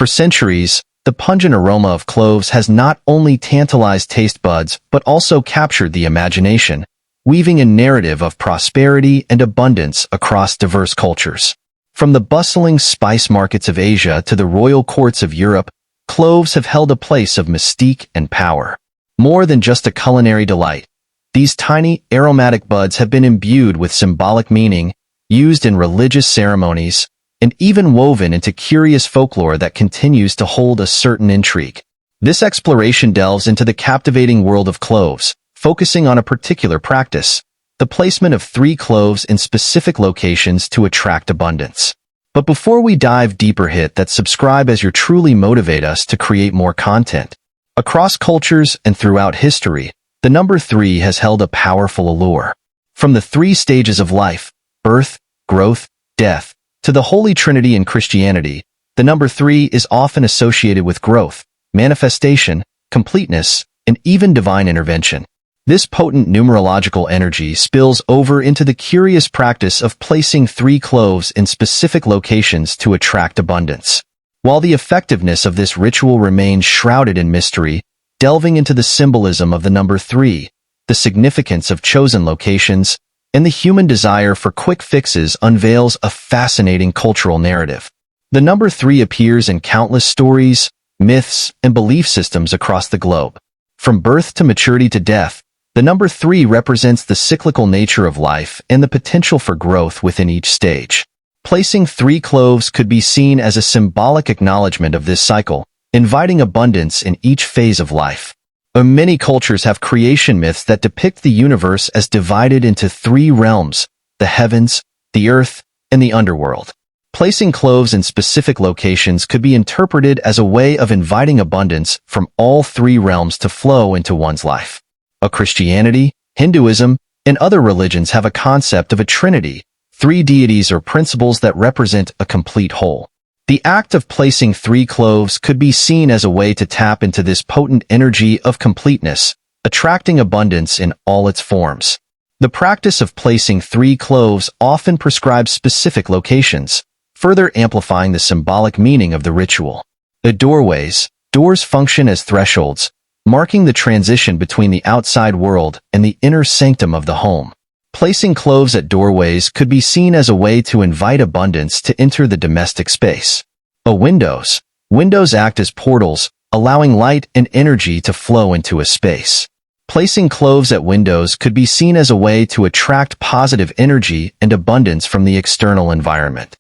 For centuries, the pungent aroma of cloves has not only tantalized taste buds but also captured the imagination, weaving a narrative of prosperity and abundance across diverse cultures. From the bustling spice markets of Asia to the royal courts of Europe, cloves have held a place of mystique and power. More than just a culinary delight, these tiny, aromatic buds have been imbued with symbolic meaning, used in religious ceremonies, and even woven into curious folklore that continues to hold a certain intrigue. This exploration delves into the captivating world of cloves, focusing on a particular practice, the placement of 3 cloves in specific locations to attract abundance. But before we dive deeper, hit that subscribe as you truly motivate us to create more content. Across cultures and throughout history, the number 3 has held a powerful allure. From the 3 stages of life, birth, growth, death, to the Holy Trinity in Christianity, the number 3 is often associated with growth, manifestation, completeness, and even divine intervention. This potent numerological energy spills over into the curious practice of placing 3 cloves in specific locations to attract abundance. While the effectiveness of this ritual remains shrouded in mystery, delving into the symbolism of the number 3, the significance of chosen locations, and the human desire for quick fixes unveils a fascinating cultural narrative. The number 3 appears in countless stories, myths, and belief systems across the globe. From birth to maturity to death, the number 3 represents the cyclical nature of life and the potential for growth within each stage. Placing 3 cloves could be seen as a symbolic acknowledgement of this cycle, inviting abundance in each phase of life. Many cultures have creation myths that depict the universe as divided into 3 realms: the heavens, the earth, and the underworld. Placing cloves in specific locations could be interpreted as a way of inviting abundance from all 3 realms to flow into one's life. Christianity, Hinduism, and other religions have a concept of a trinity, 3 deities or principles that represent a complete whole. The act of placing 3 cloves could be seen as a way to tap into this potent energy of completeness, attracting abundance in all its forms. The practice of placing 3 cloves often prescribes specific locations, further amplifying the symbolic meaning of the ritual. The doors function as thresholds, marking the transition between the outside world and the inner sanctum of the home. Placing cloves at doorways could be seen as a way to invite abundance to enter the domestic space. Windows act as portals, allowing light and energy to flow into a space. Placing cloves at windows could be seen as a way to attract positive energy and abundance from the external environment.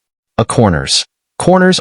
Corners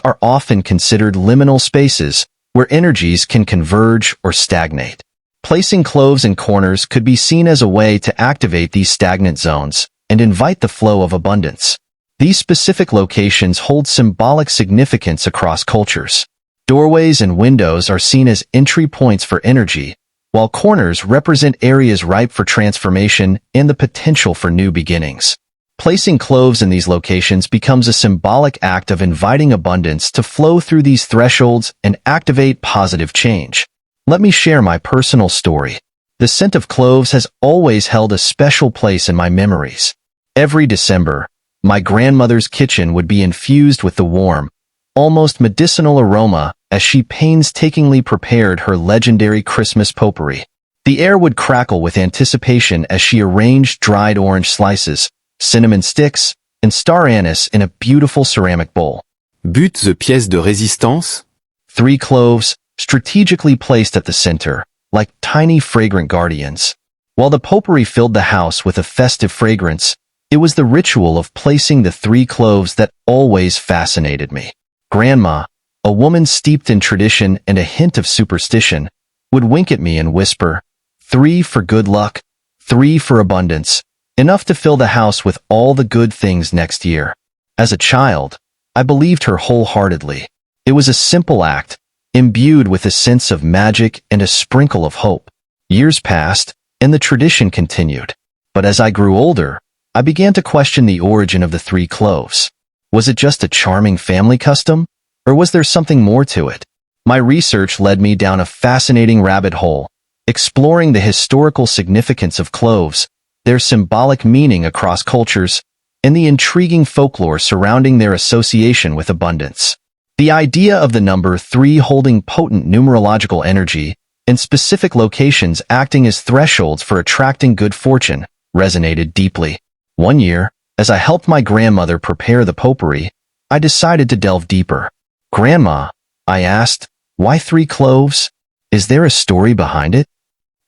are often considered liminal spaces, where energies can converge or stagnate. Placing cloves in corners could be seen as a way to activate these stagnant zones and invite the flow of abundance. These specific locations hold symbolic significance across cultures. Doorways and windows are seen as entry points for energy, while corners represent areas ripe for transformation and the potential for new beginnings. Placing cloves in these locations becomes a symbolic act of inviting abundance to flow through these thresholds and activate positive change. Let me share my personal story. The scent of cloves has always held a special place in my memories. Every December, my grandmother's kitchen would be infused with the warm, almost medicinal aroma as she painstakingly prepared her legendary Christmas potpourri. The air would crackle with anticipation as she arranged dried orange slices, cinnamon sticks, and star anise in a beautiful ceramic bowl. But the pièce de résistance? 3 cloves, strategically placed at the center, like tiny fragrant guardians. While the potpourri filled the house with a festive fragrance, it was the ritual of placing the 3 cloves that always fascinated me. Grandma, a woman steeped in tradition and a hint of superstition, would wink at me and whisper, 3 for good luck, 3 for abundance, enough to fill the house with all the good things next year. As a child, I believed her wholeheartedly. It was a simple act, imbued with a sense of magic and a sprinkle of hope. Years passed, and the tradition continued. But as I grew older, I began to question the origin of the 3 cloves. Was it just a charming family custom, or was there something more to it? My research led me down a fascinating rabbit hole, exploring the historical significance of cloves, their symbolic meaning across cultures, and the intriguing folklore surrounding their association with abundance. The idea of the number 3 holding potent numerological energy and specific locations acting as thresholds for attracting good fortune resonated deeply. One year, as I helped my grandmother prepare the potpourri, I decided to delve deeper. "Grandma," I asked, "why 3 cloves? Is there a story behind it?"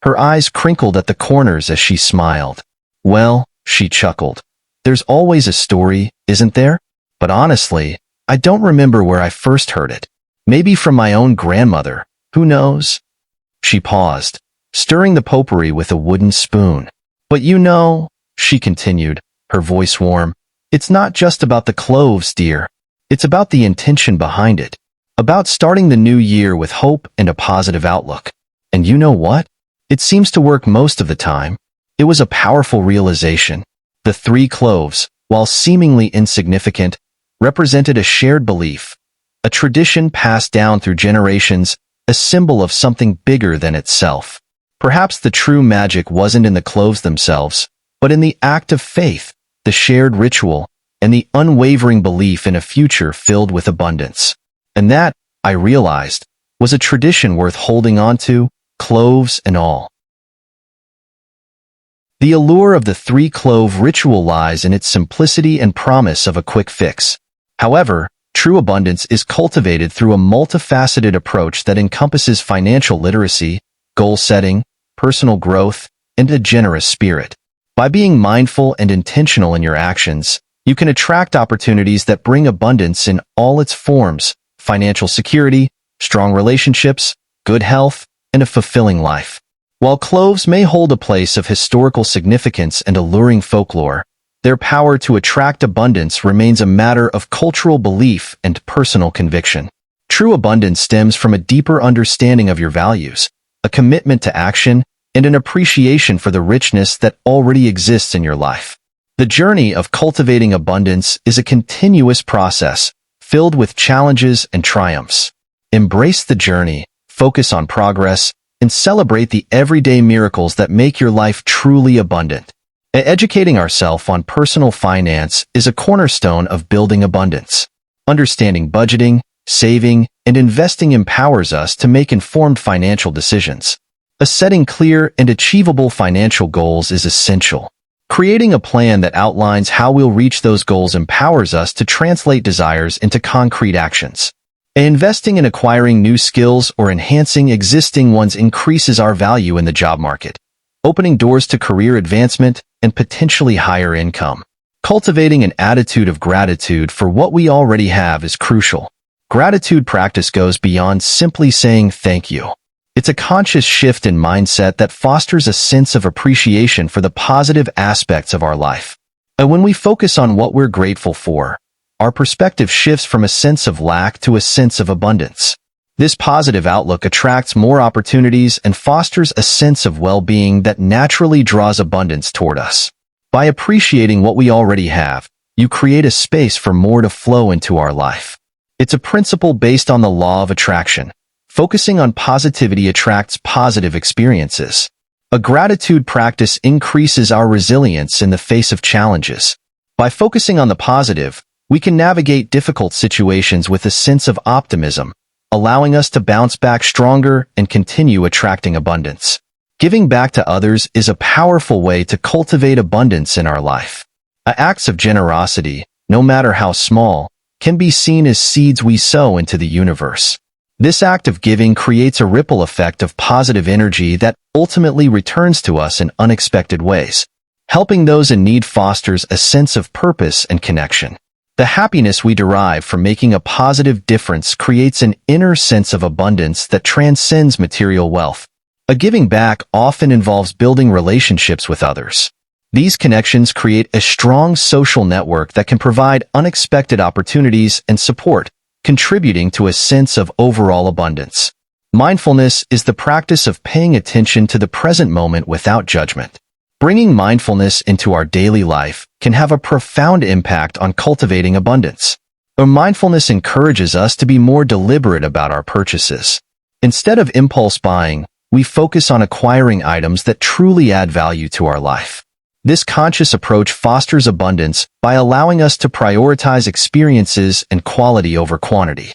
Her eyes crinkled at the corners as she smiled. "Well," she chuckled, "there's always a story, isn't there? But honestly, I don't remember where I first heard it. Maybe from my own grandmother, who knows?" She paused, stirring the potpourri with a wooden spoon. "But you know," she continued, her voice warm, "it's not just about the cloves, dear. It's about the intention behind it. About starting the new year with hope and a positive outlook. And you know what? It seems to work most of the time." It was a powerful realization. The 3 cloves, while seemingly insignificant, represented a shared belief, a tradition passed down through generations, a symbol of something bigger than itself. Perhaps the true magic wasn't in the cloves themselves, but in the act of faith, the shared ritual, and the unwavering belief in a future filled with abundance. And that, I realized, was a tradition worth holding on to, cloves and all. The allure of the 3-clove ritual lies in its simplicity and promise of a quick fix. However, true abundance is cultivated through a multifaceted approach that encompasses financial literacy, goal setting, personal growth, and a generous spirit. By being mindful and intentional in your actions, you can attract opportunities that bring abundance in all its forms: financial security, strong relationships, good health, and a fulfilling life. While cloves may hold a place of historical significance and alluring folklore, their power to attract abundance remains a matter of cultural belief and personal conviction. True abundance stems from a deeper understanding of your values, a commitment to action, and an appreciation for the richness that already exists in your life. The journey of cultivating abundance is a continuous process, filled with challenges and triumphs. Embrace the journey, focus on progress, and celebrate the everyday miracles that make your life truly abundant. Educating ourselves on personal finance is a cornerstone of building abundance. Understanding budgeting, saving, and investing empowers us to make informed financial decisions. Setting clear and achievable financial goals is essential. Creating a plan that outlines how we'll reach those goals empowers us to translate desires into concrete actions. Investing in acquiring new skills or enhancing existing ones increases our value in the job market, opening doors to career advancement and potentially higher income. Cultivating an attitude of gratitude for what we already have is crucial. Gratitude practice goes beyond simply saying thank you. It's a conscious shift in mindset that fosters a sense of appreciation for the positive aspects of our life. And when we focus on what we're grateful for, our perspective shifts from a sense of lack to a sense of abundance. This positive outlook attracts more opportunities and fosters a sense of well-being that naturally draws abundance toward us. By appreciating what we already have, you create a space for more to flow into our life. It's a principle based on the law of attraction. Focusing on positivity attracts positive experiences. A gratitude practice increases our resilience in the face of challenges. By focusing on the positive, we can navigate difficult situations with a sense of optimism, allowing us to bounce back stronger and continue attracting abundance. Giving back to others is a powerful way to cultivate abundance in our life. Acts of generosity, no matter how small, can be seen as seeds we sow into the universe. This act of giving creates a ripple effect of positive energy that ultimately returns to us in unexpected ways. Helping those in need fosters a sense of purpose and connection. The happiness we derive from making a positive difference creates an inner sense of abundance that transcends material wealth. A giving back often involves building relationships with others. These connections create a strong social network that can provide unexpected opportunities and support, contributing to a sense of overall abundance. Mindfulness is the practice of paying attention to the present moment without judgment. Bringing mindfulness into our daily life can have a profound impact on cultivating abundance. Mindfulness encourages us to be more deliberate about our purchases. Instead of impulse buying, we focus on acquiring items that truly add value to our life. This conscious approach fosters abundance by allowing us to prioritize experiences and quality over quantity.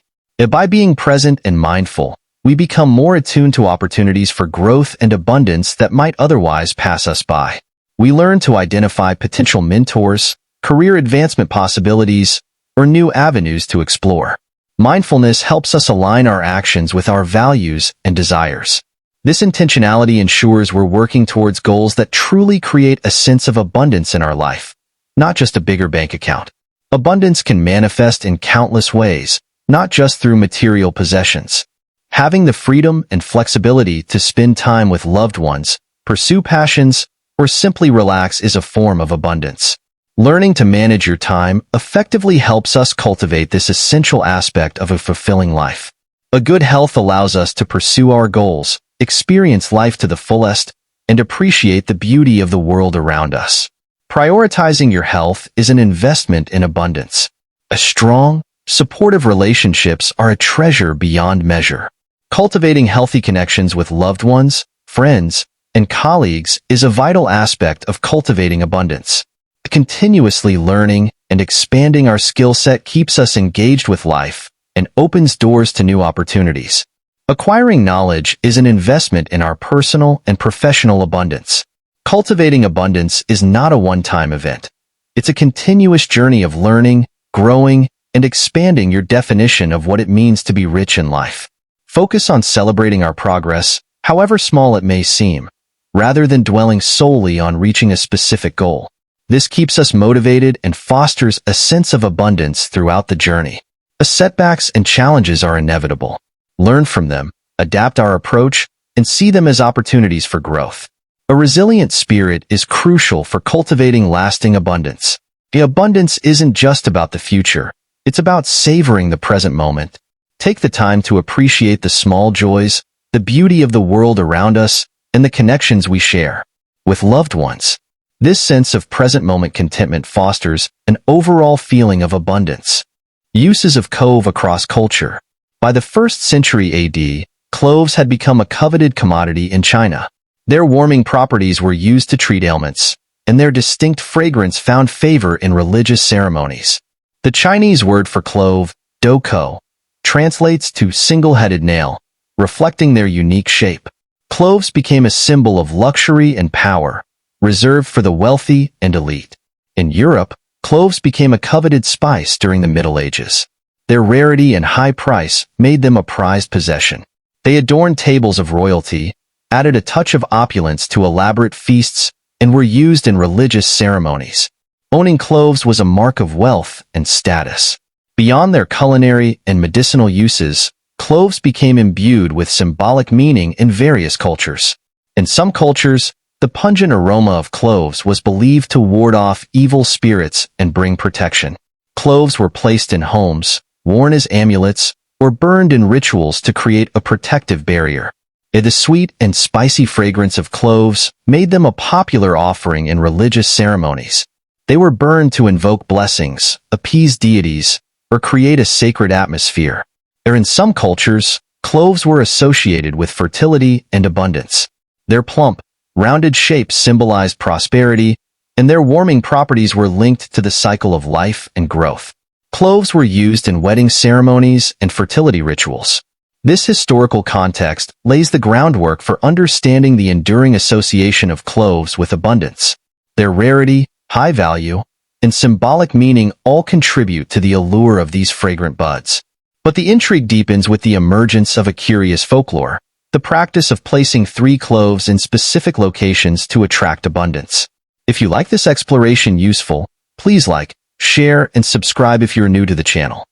By being present and mindful, we become more attuned to opportunities for growth and abundance that might otherwise pass us by. We learn to identify potential mentors, career advancement possibilities, or new avenues to explore. Mindfulness helps us align our actions with our values and desires. This intentionality ensures we're working towards goals that truly create a sense of abundance in our life, not just a bigger bank account. Abundance can manifest in countless ways, not just through material possessions. Having the freedom and flexibility to spend time with loved ones, pursue passions, or simply relax is a form of abundance. Learning to manage your time effectively helps us cultivate this essential aspect of a fulfilling life. A good health allows us to pursue our goals, experience life to the fullest, and appreciate the beauty of the world around us. Prioritizing your health is an investment in abundance. A strong, supportive relationships are a treasure beyond measure. Cultivating healthy connections with loved ones, friends, and colleagues is a vital aspect of cultivating abundance. Continuously learning and expanding our skill set keeps us engaged with life and opens doors to new opportunities. Acquiring knowledge is an investment in our personal and professional abundance. Cultivating abundance is not a one-time event. It's a continuous journey of learning, growing, and expanding your definition of what it means to be rich in life. Focus on celebrating our progress, however small it may seem, rather than dwelling solely on reaching a specific goal. This keeps us motivated and fosters a sense of abundance throughout the journey. Setbacks and challenges are inevitable. Learn from them, adapt our approach, and see them as opportunities for growth. A resilient spirit is crucial for cultivating lasting abundance. The abundance isn't just about the future. It's about savoring the present moment. Take the time to appreciate the small joys, the beauty of the world around us, and the connections we share with loved ones. This sense of present moment contentment fosters an overall feeling of abundance. Uses of clove across culture. By the 1st century AD, cloves had become a coveted commodity in China. Their warming properties were used to treat ailments, and their distinct fragrance found favor in religious ceremonies. The Chinese word for clove, doukou, translates to single-headed nail, reflecting their unique shape. Cloves became a symbol of luxury and power, reserved for the wealthy and elite. In Europe, cloves became a coveted spice during the Middle Ages. Their rarity and high price made them a prized possession. They adorned tables of royalty, added a touch of opulence to elaborate feasts, and were used in religious ceremonies. Owning cloves was a mark of wealth and status. Beyond their culinary and medicinal uses, cloves became imbued with symbolic meaning in various cultures. In some cultures, the pungent aroma of cloves was believed to ward off evil spirits and bring protection. Cloves were placed in homes, worn as amulets, or burned in rituals to create a protective barrier. The sweet and spicy fragrance of cloves made them a popular offering in religious ceremonies. They were burned to invoke blessings, appease deities, or create a sacred atmosphere. In some cultures, cloves were associated with fertility and abundance. Their plump, rounded shapes symbolized prosperity, and their warming properties were linked to the cycle of life and growth. Cloves were used in wedding ceremonies and fertility rituals. This historical context lays the groundwork for understanding the enduring association of cloves with abundance. Their rarity, high value, and symbolic meaning all contribute to the allure of these fragrant buds. But the intrigue deepens with the emergence of a curious folklore, the practice of placing 3 cloves in specific locations to attract abundance. If you like this exploration useful, please like, share, and subscribe if you're new to the channel.